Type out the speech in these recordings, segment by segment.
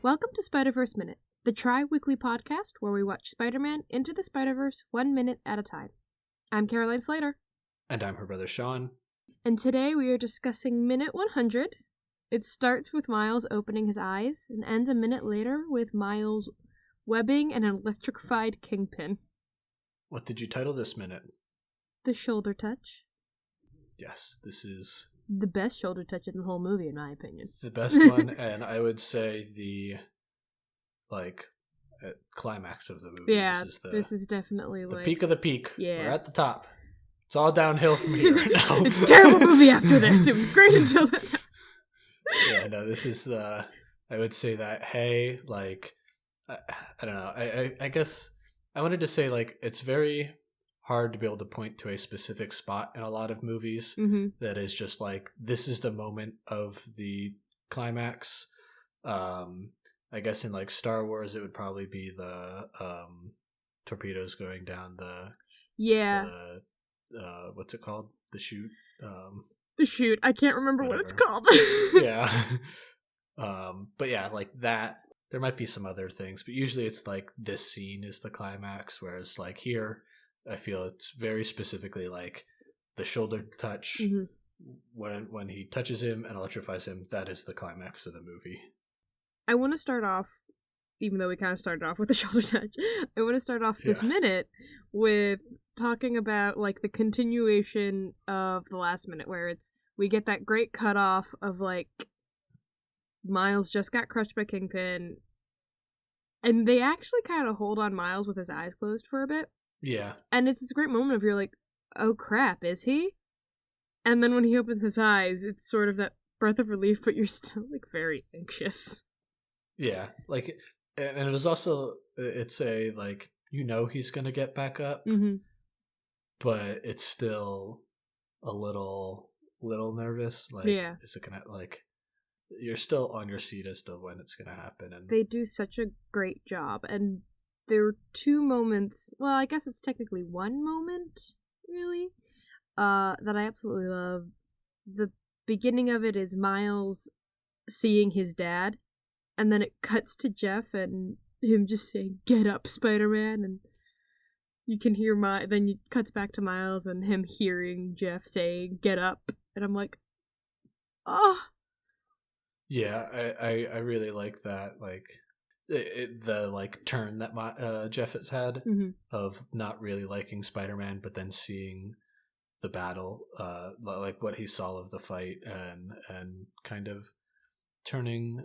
Welcome to Spider-Verse Minute, the tri-weekly podcast where we watch Spider-Man Into the Spider-Verse 1 minute at a time. I'm Caroline Slater. And I'm her brother Sean. And today we are discussing Minute 100. It starts with Miles opening his eyes and ends a minute later with Miles webbing an electrified Kingpin. What did you title this minute? The shoulder touch. Yes, this is The best shoulder touch in the whole movie, in my opinion. the best one, and I would say the climax of the movie. Yeah, this is definitely the like peak of the peak. Yeah. We're at the top. It's all downhill from here. No. It's a terrible movie after this. It was great until then. Yeah, no, this is the. I would say that. Hey, I don't know. I guess I wanted to say it's very hard to be able to point to a specific spot in a lot of movies that is just this is the moment of the climax. I guess in Star Wars it would probably be the torpedoes going down the what's it called, the chute. The chute. I can't remember Whatever. what it's called. Yeah. But yeah, that there might be some other things, but usually it's this scene is the climax, whereas here I feel it's very specifically the shoulder touch when he touches him and electrifies him. That is the climax of the movie. I want to start off, even though we kind of started off with the shoulder touch, I want to start off this minute with talking about the continuation of the last minute, where we get that great cutoff of Miles just got crushed by Kingpin, and they actually kind of hold on Miles with his eyes closed for a bit. Yeah. And it's this great moment of you're like, oh crap, is he? And then when he opens his eyes, it's sort of that breath of relief, but you're still very anxious. Yeah. And it was also, it's a he's gonna get back up, but it's still a little nervous. Is it gonna you're still on your seat as to when it's gonna happen? And they do such a great job, and there were two moments, well, I guess it's technically one moment, really, that I absolutely love. The beginning of it is Miles seeing his dad, and then it cuts to Jeff and him just saying, "Get up, Spider-Man," and you can hear then it cuts back to Miles and him hearing Jeff saying, "Get up," and I'm like, oh. Yeah, I really like that, the turn that Jeff has had of not really liking Spider-Man, but then seeing the battle, what he saw of the fight, and kind of turning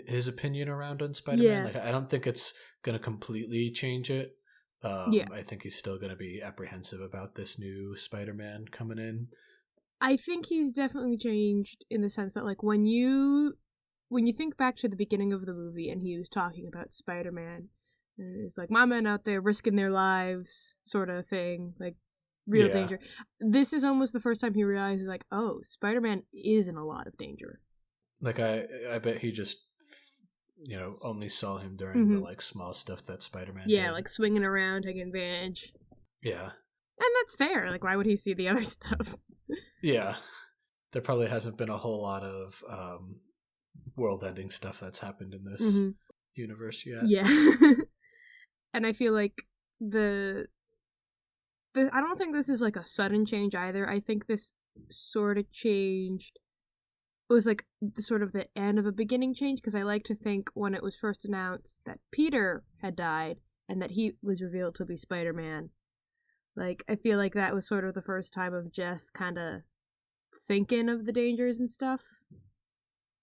his opinion around on Spider-Man. I don't think it's gonna completely change it. I think he's still gonna be apprehensive about this new Spider-Man coming in. I think he's definitely changed in the sense that when you think back to the beginning of the movie and he was talking about Spider-Man, and it's my men out there risking their lives sort of thing, real danger. This is almost the first time he realizes oh, Spider-Man is in a lot of danger. I bet he just only saw him during the small stuff that Spider-Man did. Swinging around, taking advantage. Yeah. And that's fair. Why would he see the other stuff? Yeah. There probably hasn't been a whole lot of world-ending stuff that's happened in this universe yet. Yeah. And I feel I don't think this is a sudden change either. I think this sort of changed. It was sort of the end of a beginning change, because I like to think when it was first announced that Peter had died and that he was revealed to be Spider-Man, I feel that was sort of the first time of Jeff kind of thinking of the dangers and stuff.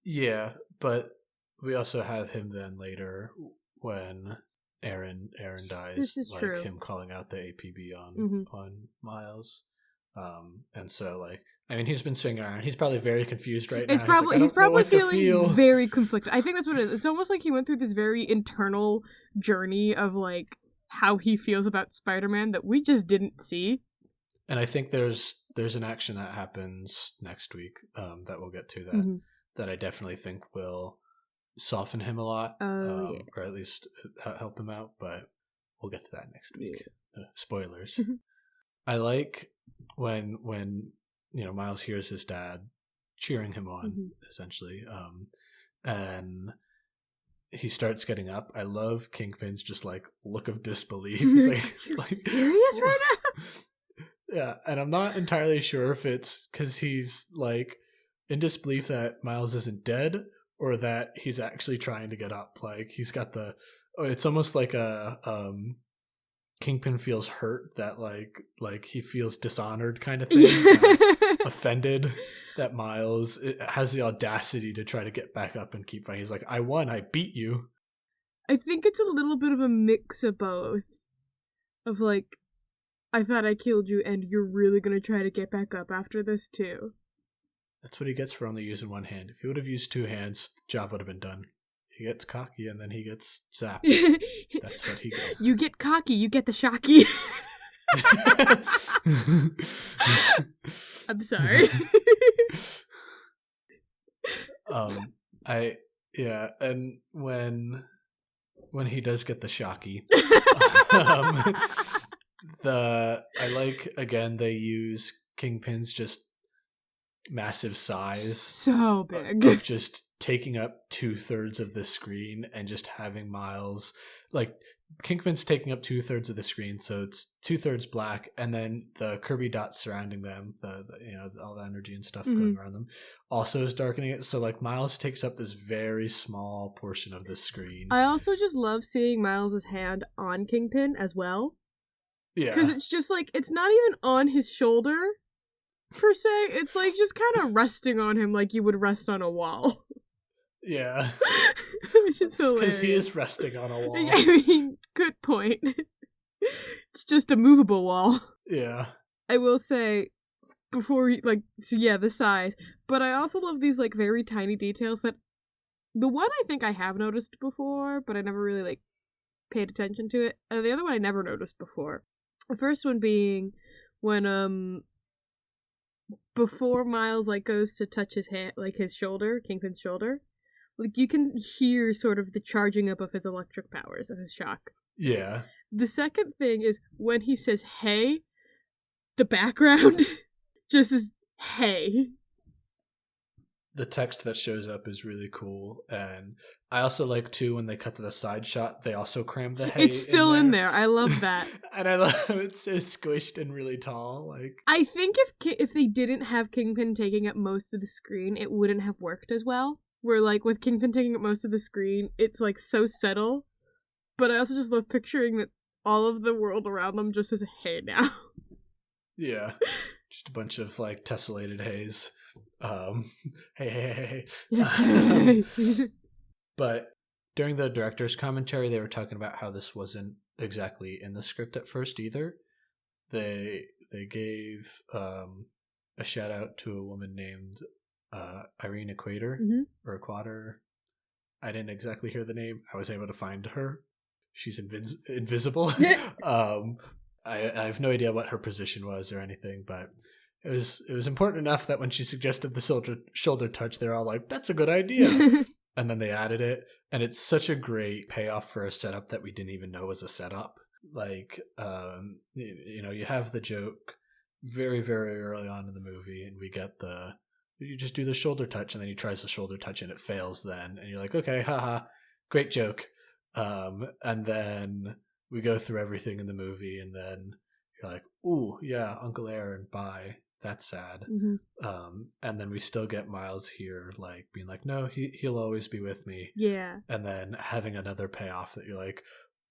Yeah, but we also have him then later when Aaron dies. This is true. Him calling out the APB on Miles. And so he's been swinging around. He's probably very confused right now. He's probably feeling very conflicted. I think that's what it is. It's almost like he went through this very internal journey of how he feels about Spider-Man that we just didn't see. And I think there's an action that happens next week that we'll get to that I definitely think will soften him a lot, or at least help him out. But we'll get to that next week. Spoilers. I like when Miles hears his dad cheering him on, essentially, and he starts getting up, I love Kingpin's just like look of disbelief. He's like serious right now? Yeah, and I'm not entirely sure if it's because he's like in disbelief that Miles isn't dead or that he's actually trying to get up. Like he's got it's almost like a Kingpin feels hurt that like he feels dishonored kind of thing, offended that Miles has the audacity to try to get back up and keep fighting. He's like, I won, I beat you. I think it's a little bit of a mix of both. Of like, I thought I killed you and you're really gonna try to get back up after this too. That's what he gets for only using one hand. If he would have used two hands, the job would have been done. He gets cocky and then he gets zapped. That's what he gets. You get cocky, you get the shocky. I'm sorry. And when he does get the shocky, I like, again, they use Kingpin's just massive size, so big, of just taking up 2/3 of the screen and just having Miles, like Kingpin's taking up 2/3 of the screen, so it's 2/3 black, and then the Kirby dots surrounding them, the all the energy and stuff going around them, also is darkening it. So like Miles takes up this very small portion of the screen. I also just love seeing Miles's hand on Kingpin as well. Yeah, because it's just like it's not even on his shoulder per se. It's like just kind of resting on him, like you would rest on a wall. Yeah. Which is hilarious. Because he is resting on a wall. I mean, good point. It's just a movable wall. Yeah. I will say, the size. But I also love these, like, very tiny details that... The one I think I have noticed before, but I never really, like, paid attention to it. And the other one I never noticed before. The first one being when, before Miles, like, goes to touch his hand, like, his shoulder, Kingpin's shoulder, like, you can hear sort of the charging up of his electric powers, of his shock. Yeah. The second thing is when he says, hey, the background just is, hey. The text that shows up is really cool. And I also like, too, when they cut to the side shot, they also cram the hey. It's still in there. I love that. And I love it's so squished and really tall. Like, I think if they didn't have Kingpin taking up most of the screen, it wouldn't have worked as well. Where, like, with Kingpin taking up most of the screen, it's, like, so subtle. But I also just love picturing that all of the world around them just says, hey, now. Yeah. Just a bunch of, like, tessellated haze. Hey. But during the director's commentary, they were talking about how this wasn't exactly in the script at first either. They gave a shout out to a woman named Irene Equator, or Equator. I didn't exactly hear the name. I was able to find her. She's invisible. I have no idea what her position was or anything, but it was important enough that when she suggested the shoulder touch, they're all like, "That's a good idea." And then they added it, and it's such a great payoff for a setup that we didn't even know was a setup. Like, you have the joke very, very early on in the movie, and we get you just do the shoulder touch, and then he tries the shoulder touch, and it fails then. And you're like, okay, haha, great joke. And then we go through everything in the movie, and then you're like, ooh, yeah, Uncle Aaron, bye. That's sad. And then we still get Miles here, like, being like, no, he'll always be with me. Yeah. And then having another payoff that you're like,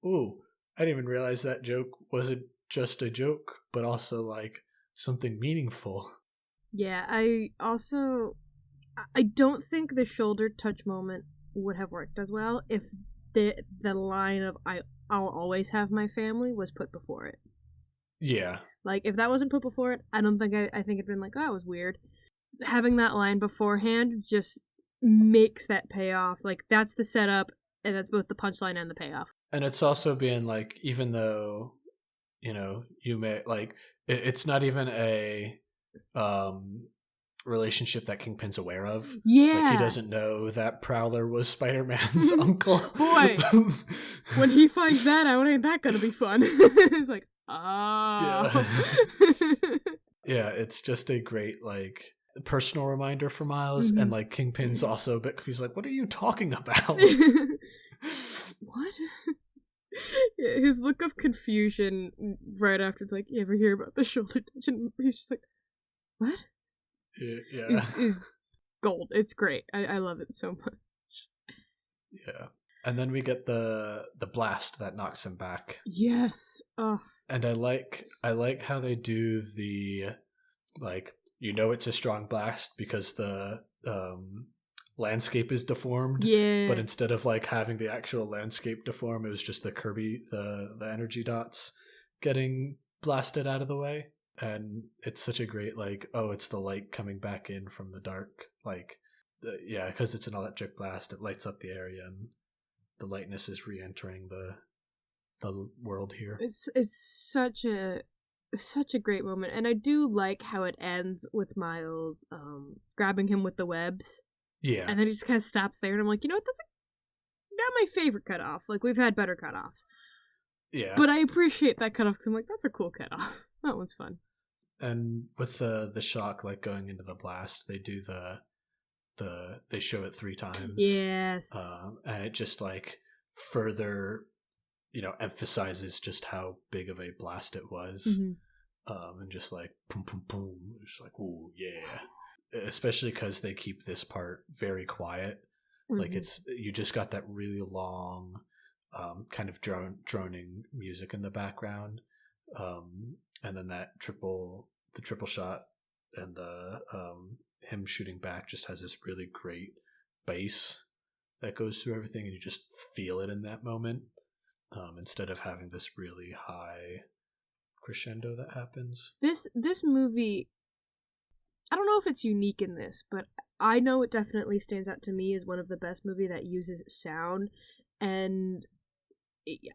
ooh, I didn't even realize that joke wasn't just a joke, but also, like, something meaningful. Yeah, I don't think the shoulder touch moment would have worked as well if the line of I'll always have my family was put before it. Yeah. Like, if that wasn't put before it, I don't think I think it'd been like, oh, that was weird. Having that line beforehand just makes that payoff. Like, that's the setup, and that's both the punchline and the payoff. And it's also been, like, even though, you may, like, it's not even a relationship that Kingpin's aware of. Yeah. Like, he doesn't know that Prowler was Spider-Man's uncle. Boy, when he finds that out, ain't that gonna be fun? It's like, oh. Yeah, it's just a great, like, personal reminder for Miles, and, like, Kingpin's also a bit confused, like, what are you talking about? What? Yeah, his look of confusion right after it's like, you ever hear about the shoulder tension? He's just like, what? Yeah. Is gold. It's great. I love it so much. Yeah. And then we get the blast that knocks him back. Yes. Oh. And I like how they do the, like, it's a strong blast because the landscape is deformed. Yeah. But instead of like having the actual landscape deform, it was just the Kirby, the energy dots getting blasted out of the way. And it's such a great, like, oh, it's the light coming back in from the dark. Like, because it's an electric blast, it lights up the area and the lightness is re-entering the world here. It's such a great moment, and I do like how it ends with Miles grabbing him with the webs. Yeah, and then he just kind of stops there, and I'm like, you know what? That's not my favorite cutoff. Like, we've had better cutoffs. Yeah, but I appreciate that cutoff because I'm like, that's a cool cutoff. That one's fun. And with the shock, like going into the blast, they do they show it 3 times. Yes. And it just like further, emphasizes just how big of a blast it was. Mm-hmm. And just like boom, boom, boom. It's like, ooh, yeah. Especially because they keep this part very quiet. Mm-hmm. Like you just got that really long, kind of droning music in the background. And then the triple shot and the him shooting back just has this really great bass that goes through everything, and you just feel it in that moment, instead of having this really high crescendo that happens. This movie, I don't know if it's unique in this, but I know it definitely stands out to me as one of the best movie that uses sound, and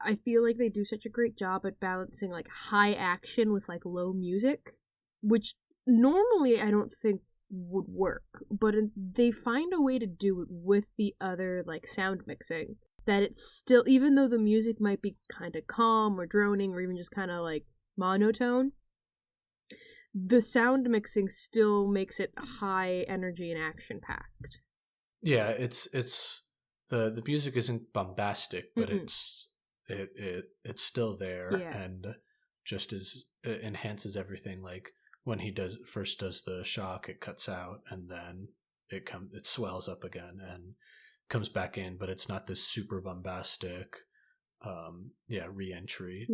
I feel like they do such a great job at balancing like high action with like low music, which normally I don't think would work, but they find a way to do it with the other like sound mixing, that it's still, even though the music might be kind of calm or droning or even just kind of like monotone, the sound mixing still makes it high energy and action packed. Yeah, it's the music isn't bombastic, but mm-hmm. it's still there, yeah. And just as it enhances everything. Like when he first does the shock, it cuts out, and then it swells up again and comes back in, but it's not this super bombastic re-entry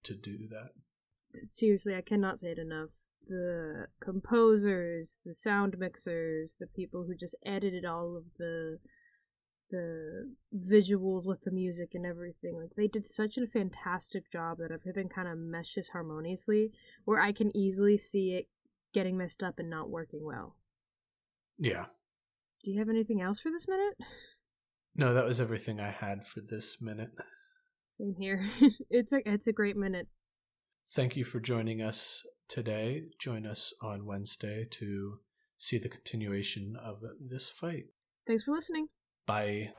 to do that. Seriously, I cannot say it enough. The composers, the sound mixers, the people who just edited all of the visuals with the music and everything, like they did such a fantastic job that everything kind of meshes harmoniously, where I can easily see it getting messed up and not working well. Yeah. Do you have anything else for this minute? No, that was everything I had for this minute. Same here. It's a great minute. Thank you for joining us today. Join us on Wednesday to see the continuation of this fight. Thanks for listening. Bye.